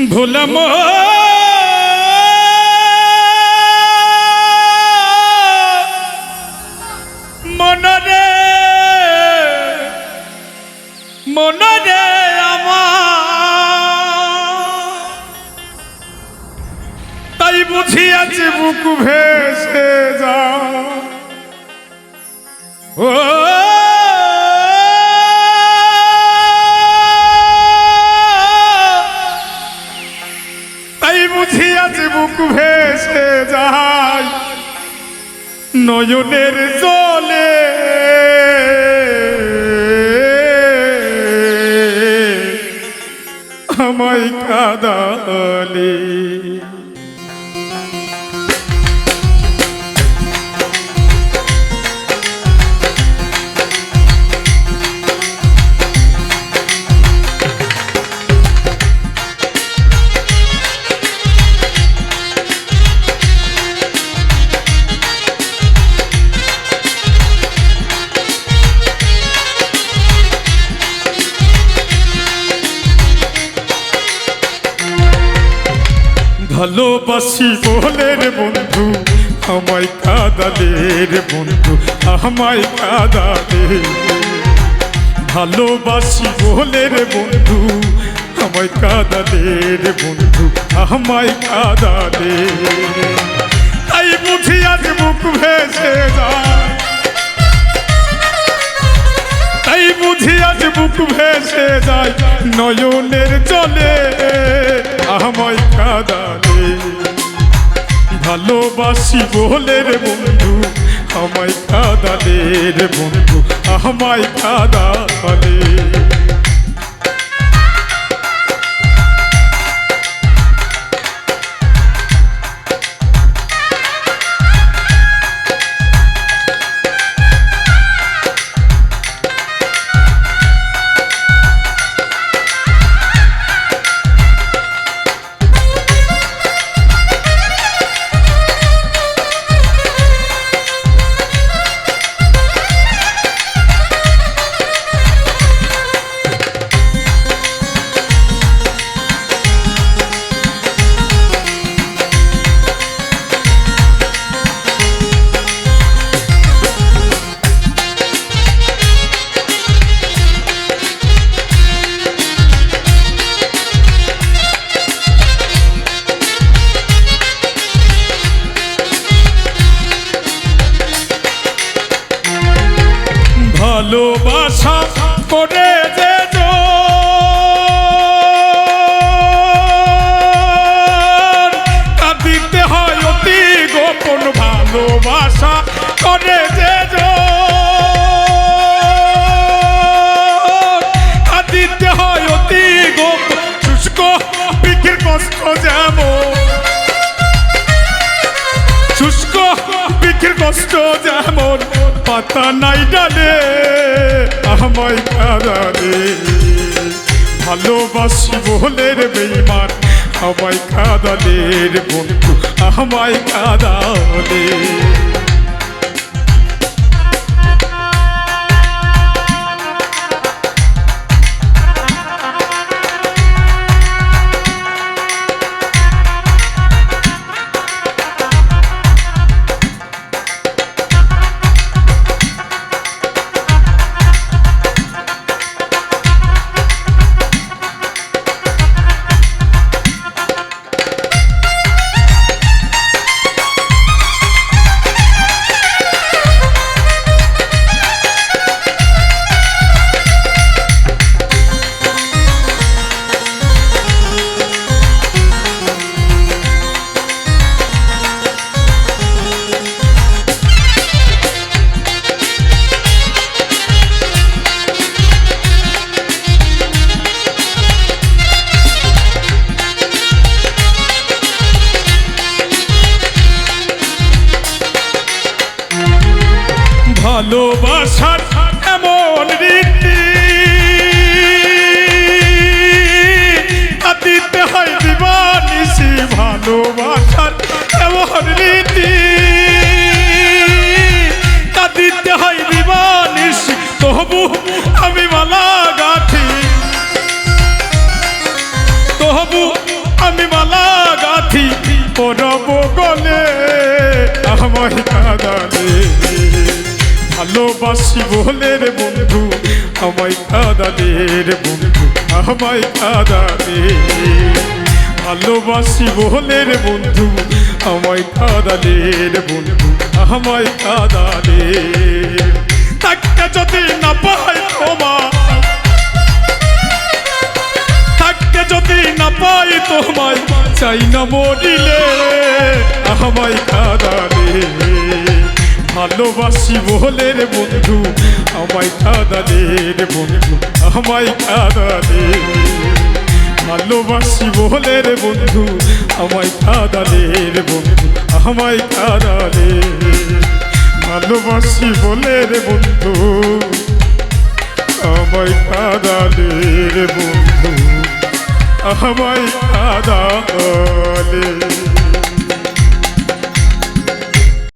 ভুলম মনরে মনরে আমার তাই বুঝিয়াছি বুক ভেসে যা ও তাই বুঝিয়াছি বুক ভেসে যায় নয়নের জলে আমায় কাঁদালে ভালোবাসি বলে রে বন্ধু আমায় কাঁদালে রে বন্ধু আমায় কাঁদালে ভালোবাসি বলে রে বন্ধু আমায় কাঁদালে রে বন্ধু আমায় কাঁদালে তাই বুঝি আজ বুক ভেসে যায় তাই বুঝি আজ বুক ভেসে যায় নয়নের জলে আমায় কাঁদালে ভালোবাসি বলে রে বন্ধু আমায় কাঁদালে রে বন্ধু আমায় কাঁদালে ভালোবাসা করে যে কাঁদিতে হয় অতি গোপন ভালোবাসা করে যে কাঁদিতে হয় অতি গোপন শুষ্ক পিঠের কষ্ট যেমন শুষ্ক পিঠের কষ্ট যেমন পাতা নাই ডালে আমায় কাঁদালে ভালোবাসি বলে রে বেঈমান আমায় কাঁদালে রে বন্ধু আমায় কাঁদালে ভালোবাসার এমন রীতি দিতে হয় দিবানিসি ভালোবাসার এমন রীতি দিতে হয় দিবানিসি তবু আমি মালা গাঁথি তবু আমি মালা গাথি পরব গলে আমায় কাঁদালে ভালোবাসি বলে রে বন্ধু আমায় কাঁদালে রে বন্ধু আমায় কাঁদালে ভালোবাসি বলে রে বন্ধু আমায় কাঁদালে রে বন্ধু আমায় কাঁদালে তাকে যদি না পাই তোমার তাকে যদি না পাই তোমায় চাই না মরিলে আমায় কাঁদালে ভালোবাসি বলে রে বন্ধু আমায় কাঁদালে রে বন্ধু আমায় কাঁদালে ভালোবাসি বলে রে বন্ধু আমায় কাঁদালে রে বন্ধু আমায় কাঁদালে ভালোবাসি বলে রে বন্ধু আমায় কাঁদালে রে বন্ধু আমায় কাঁদালে